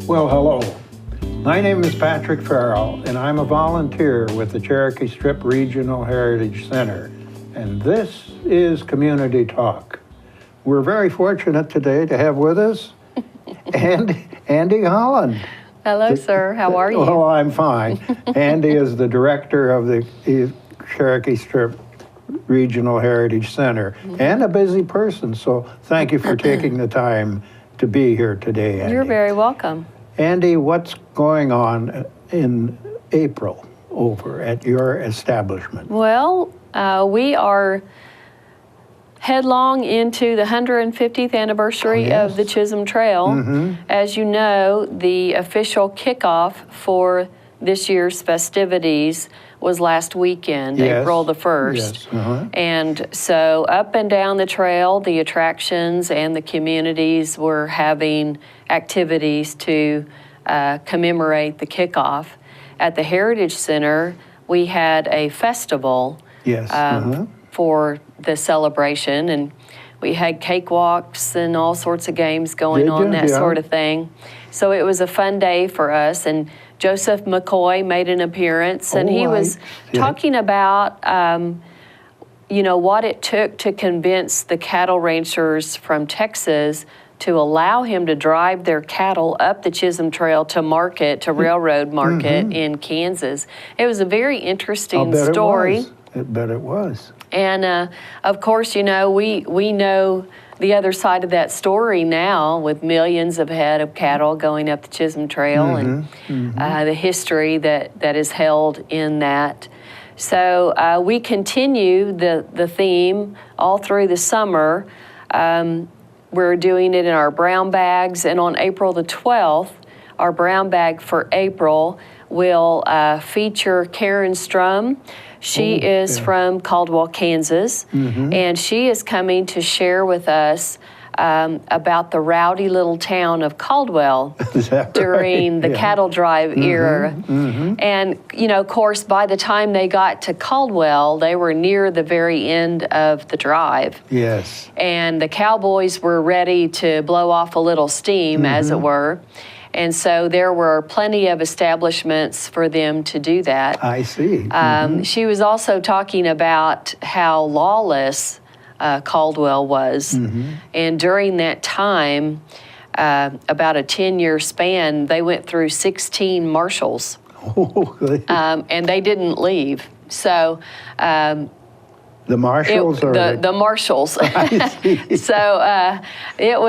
Well, hello. My name is Patrick Farrell, and I'm a volunteer with the Cherokee Strip Regional Heritage Center, and this is Community Talk. We're very fortunate today to have with us Andy Holland. Hello, sir. How are you? Well, I'm fine. Andy is the director of the Cherokee Strip Regional Heritage Center, and a busy person, so thank you for taking the time to be here today, Andy. You're very welcome. Andy, what's going on in April over at your establishment? Well, we are headlong into the 150th anniversary of the Chisholm Trail. As you know, the official kickoff for this year's festivities was last weekend, April the 1st. And so up and down the trail, the attractions and the communities were having activities to commemorate the kickoff. At the Heritage Center, we had a festival for the celebration, and we had cakewalks and all sorts of games going on, that sort of thing. So it was a fun day for us, and Joseph McCoy made an appearance, and he was talking about you know, what it took to convince the cattle ranchers from Texas to allow him to drive their cattle up the Chisholm Trail to market, to railroad market in Kansas. It was a very interesting story. I bet it was. And of course, you know, we know the other side of that story now, with millions of head of cattle going up the Chisholm Trail, and the history that is held in that. So we continue the theme all through the summer. We're doing it in our brown bags, and on April the 12th, our brown bag for April will feature Karen Strum. She is from Caldwell, Kansas, and she is coming to share with us about the rowdy little town of Caldwell during the cattle drive era. And, you know, of course, by the time they got to Caldwell, they were near the very end of the drive. And the cowboys were ready to blow off a little steam, as it were. And so there were plenty of establishments for them to do that. I see. She was also talking about how lawless Caldwell was. And during that time, about a 10-year span, they went through 16 marshals. And they didn't leave. So the marshals the marshals. So it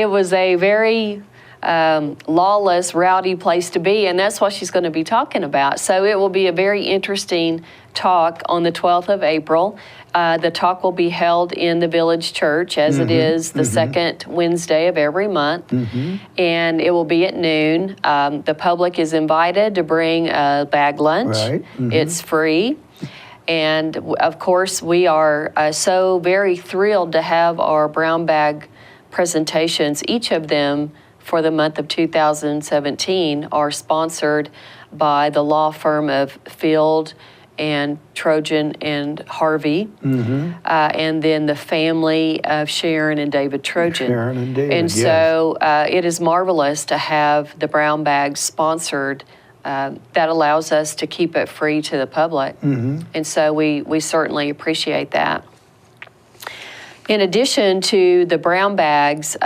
was a very lawless, rowdy place to be, and that's what she's going to be talking about. So it will be a very interesting talk on the 12th of April. The talk will be held in the village church, as it is the second Wednesday of every month, and it will be at noon. The public is invited to bring a bag lunch. It's free. And of course, we are so very thrilled to have our brown bag presentations, each of them for the month of 2017, are sponsored by the law firm of Field and Trojan and Harvey, and then the family of Sharon and David Trojan. And so it is marvelous to have the brown bags sponsored. That allows us to keep it free to the public. And so we certainly appreciate that. In addition to the brown bags,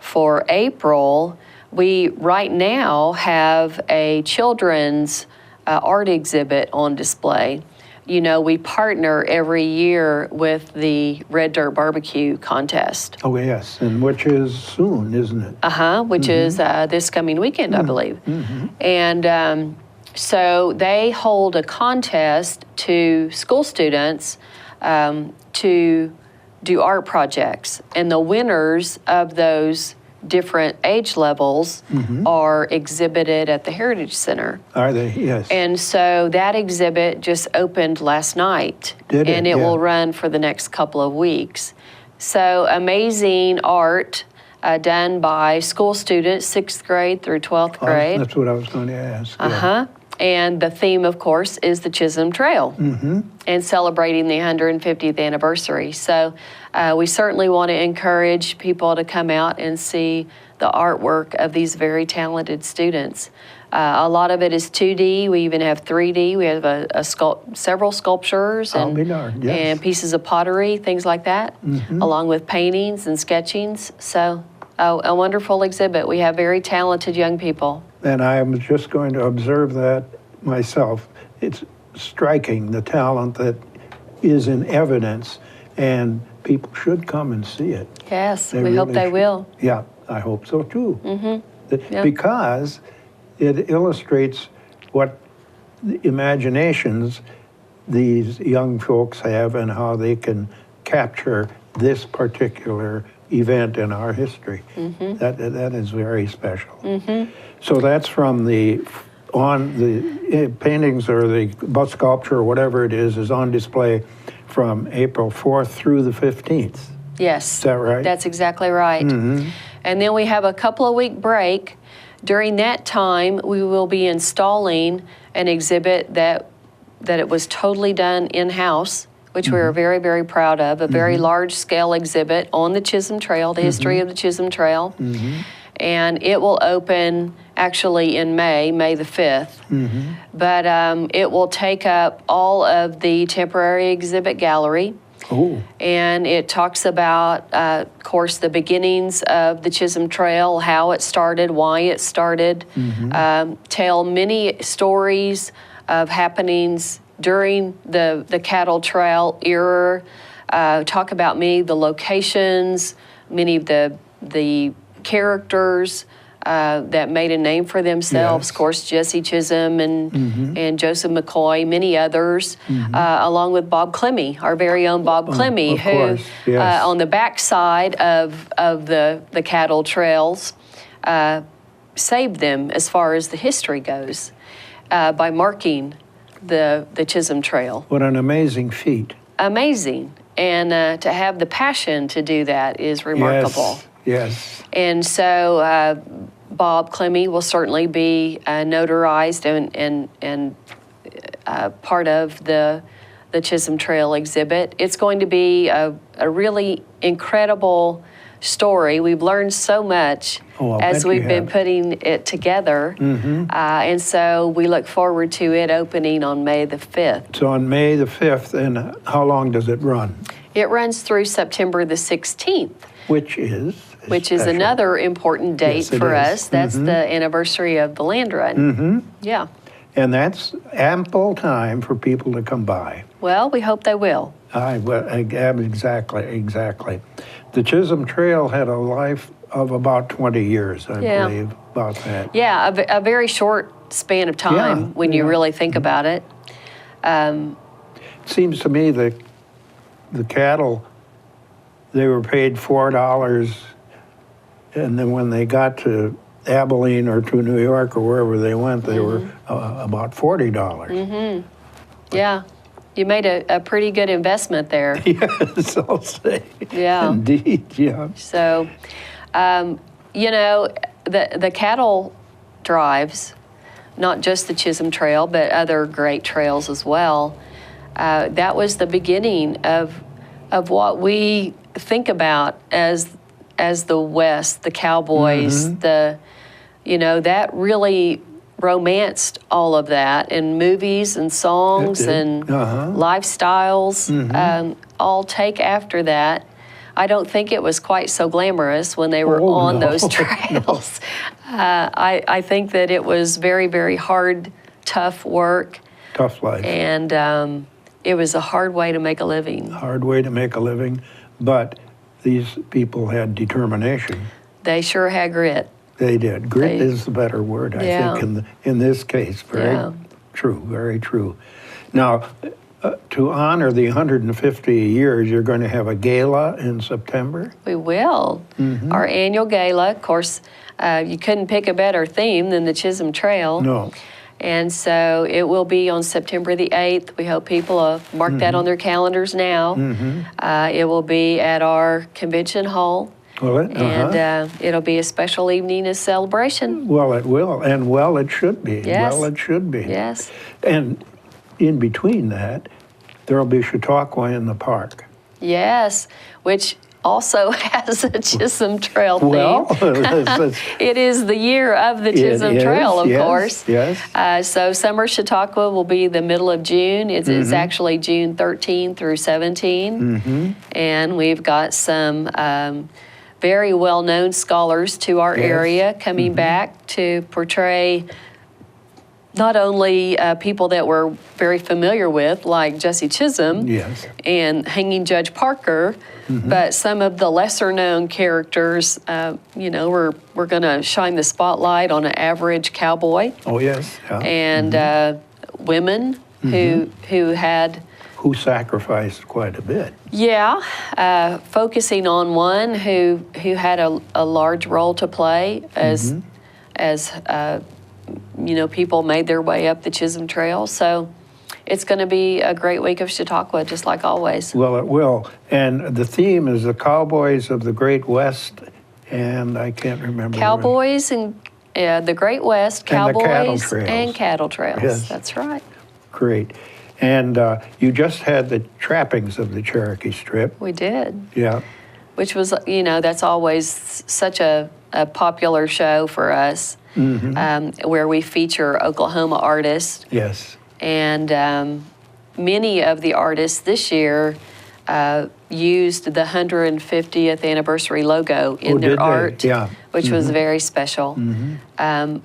for April, we right now have a children's art exhibit on display. You know, we partner every year with the Red Dirt Barbecue contest. Oh, yes, and which is soon, isn't it? Which is this coming weekend, I believe. And so they hold a contest to school students to do art projects, and the winners of those different age levels are exhibited at the Heritage Center. Are they? Yes. And so that exhibit just opened last night. And it will run for the next couple of weeks. So amazing art done by school students, 6th grade through 12th grade. That's what I was going to ask. And the theme, of course, is the Chisholm Trail and celebrating the 150th anniversary. So we certainly want to encourage people to come out and see the artwork of these very talented students. A lot of it is 2D. We even have 3D. We have several sculptures I'll be darned, yes. and pieces of pottery, things like that, along with paintings and sketchings. So a wonderful exhibit. We have very talented young people. And I'm just going to observe that myself. It's striking, the talent that is in evidence, and people should come and see it. Yes, They we hope really they should. will. Yeah, I hope so too. Yeah. Because it illustrates what the imaginations these young folks have and how they can capture this particular event in our history. That is very special. So that's from the paintings or the bust sculpture or whatever it is on display from April 4th through the 15th. Yes. Is that right? That's exactly right. And then we have a couple of week break. During that time, we will be installing an exhibit that it was totally done in-house, which we are very, very proud of, a very large-scale exhibit on the Chisholm Trail, the history of the Chisholm Trail. And it will open actually in May the 5th. But it will take up all of the temporary exhibit gallery. Oh, And it talks about, of course, the beginnings of the Chisholm Trail, how it started, why it started, tell many stories of happenings during the cattle trail era, talk about many of the locations, many of the characters that made a name for themselves. Yes. Of course, Jesse Chisholm and Joseph McCoy, many others, along with Bob Clemmy, our very own Bob Clemmy, of who course, yes. on the backside of the cattle trails saved them as far as the history goes by marking the Chisholm Trail. what an amazing feat. Amazing. And to have the passion to do that is remarkable. Yes. And so Bob Clemmy will certainly be notarized and part of the Chisholm Trail exhibit. It's going to be a really incredible story. We've learned so much Oh, I'll as bet you we've been have. putting it together. And so we look forward to it opening on May the 5th. So on May the 5th, and how long does it run? It runs through September the 16th. Which is special. Another important date Yes, it for is. us. That's the anniversary of the land run. Yeah. And that's ample time for people to come by. Well, we hope they will. Exactly. The Chisholm Trail had a life of about 20 years, I Yeah. believe, about that. Yeah, a very short span of time Yeah, when you yeah. really think about it. It seems to me that the cattle, they were paid $4, and then when they got to Abilene or to New York or wherever they went, they were about $40. Yeah. You made a pretty good investment there. Yes, I'll say. Yeah. Indeed, yeah. So, you know, the cattle drives, not just the Chisholm Trail, but other great trails as well, that was the beginning of what we think about as the West, the cowboys, that really romanced all of that in movies and songs It did. and lifestyles, all take after that. I don't think it was quite so glamorous when they were on no. those trails. I think that it was very, very hard, tough work, Tough life. and it was a hard way to make a living. Hard way to make a living, but these people had determination. They sure had grit. They did. Grit They- is the better word, I Yeah. think, in this case. Yeah. True, very true. Now, to honor the 150 years, you're going to have a gala in September? We will. Our annual gala, of course, you couldn't pick a better theme than the Chisholm Trail. No. And so it will be on September the 8th. We hope people mark that on their calendars now. It will be at our convention hall. Will it? And it'll be a special evening of celebration. Well, it will, and well, it should be. Yes. Well, it should be. Yes. And in between that, there'll be Chautauqua in the park. Yes, which also has a Chisholm Trail theme. Well, it is the year of the Chisholm Trail, of course. Yes. So Summer Chautauqua will be the middle of June. It's actually June 13 through 17. And we've got some very well-known scholars to our area coming back to portray not only people that we're very familiar with, like Jesse Chisholm and Hanging Judge Parker, but some of the lesser-known characters. We're going to shine the spotlight on an average cowboy. Oh, yes. Yeah. And women who sacrificed quite a bit. Yeah, focusing on one who had a large role to play as people made their way up the Chisholm Trail. So it's going to be a great week of Chautauqua, just like always. Well, it will. And the theme is the Cowboys of the Great West, and I can't remember. Cowboys and the Great West, Cowboys and cattle trails. Yes. That's right. Great. And you just had the trappings of the Cherokee Strip. We did. Yeah. Which was, that's always such a popular show for us, where we feature Oklahoma artists. Yes. And many of the artists this year used the 150th anniversary logo in their art, which was very special. I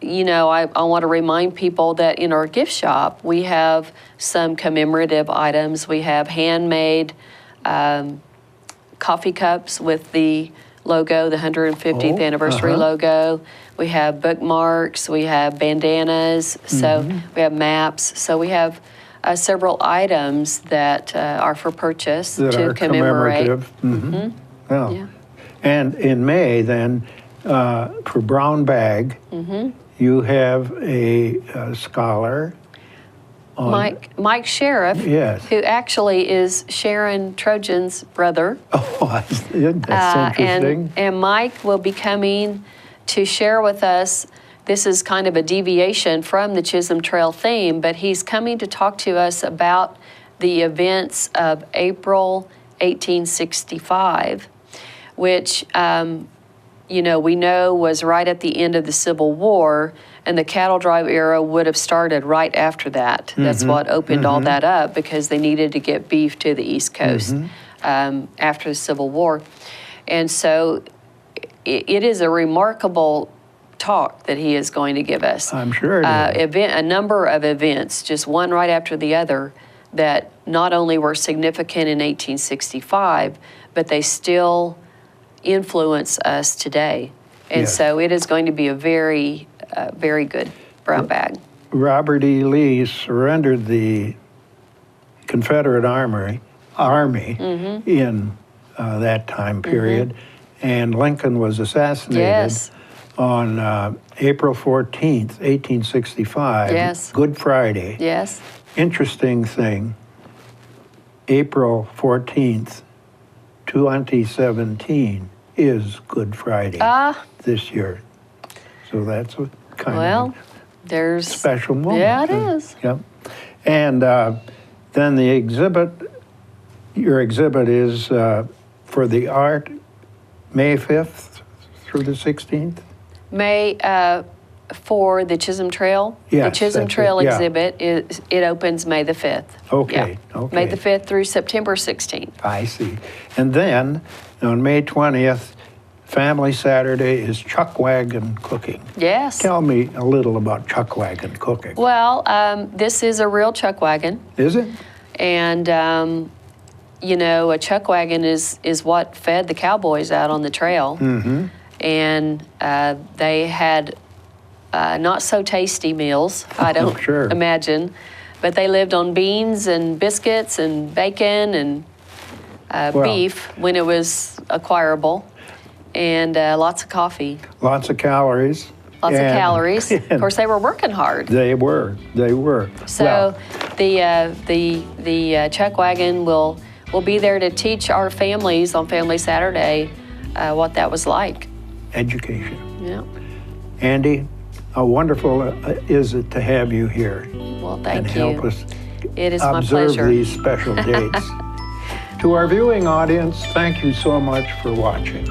want to remind people that in our gift shop, we have some commemorative items. We have handmade coffee cups with the logo, the 150th anniversary logo. We have bookmarks, we have bandanas, so we have maps. So we have several items that are for purchase to commemorate. Well, yeah. And in May, then, for Brown Bag, you have a scholar. Mike Sheriff, who actually is Sharon Trojan's brother. Oh, that's interesting. And Mike will be coming to share with us. This is kind of a deviation from the Chisholm Trail theme, but he's coming to talk to us about the events of April 1865, which we know was right at the end of the Civil War, and the cattle drive era would have started right after that. That's what opened all that up, because they needed to get beef to the East Coast after the Civil War. And so it is a remarkable talk that he is going to give us. I'm sure it is. A number of events, just one right after the other, that not only were significant in 1865, but they still influence us today. And so it is going to be a very, very good brown bag. Robert E. Lee surrendered the Confederate Army in that time period, and Lincoln was assassinated on April 14th, 1865, Good Friday. Yes. Interesting thing, April 14th, 2017 is Good Friday this year. So that's a kind of there's special moment. Yeah, it is. Yep. And then the exhibit, your exhibit is for the art, May 5th through the 16th? May, for the Chisholm Trail. Yes, the Chisholm Trail exhibit, it opens May the 5th. Okay, May the 5th through September 16th. I see. And then on May 20th, Family Saturday is chuck wagon cooking. Yes. Tell me a little about chuck wagon cooking. Well, this is a real chuck wagon. Is it? And, a chuck wagon is what fed the cowboys out on the trail. And they had not so tasty meals, I don't imagine, but they lived on beans and biscuits and bacon and beef when it was acquirable, and lots of coffee. Lots of calories. Lots of calories. Of course, they were working hard. They were. So the chuck wagon will we'll be there to teach our families on Family Saturday what that was like. Education. Yeah. Andy, how wonderful is it to have you here Well, thank and you. help us It is my observe pleasure. these special dates. To our viewing audience, thank you so much for watching.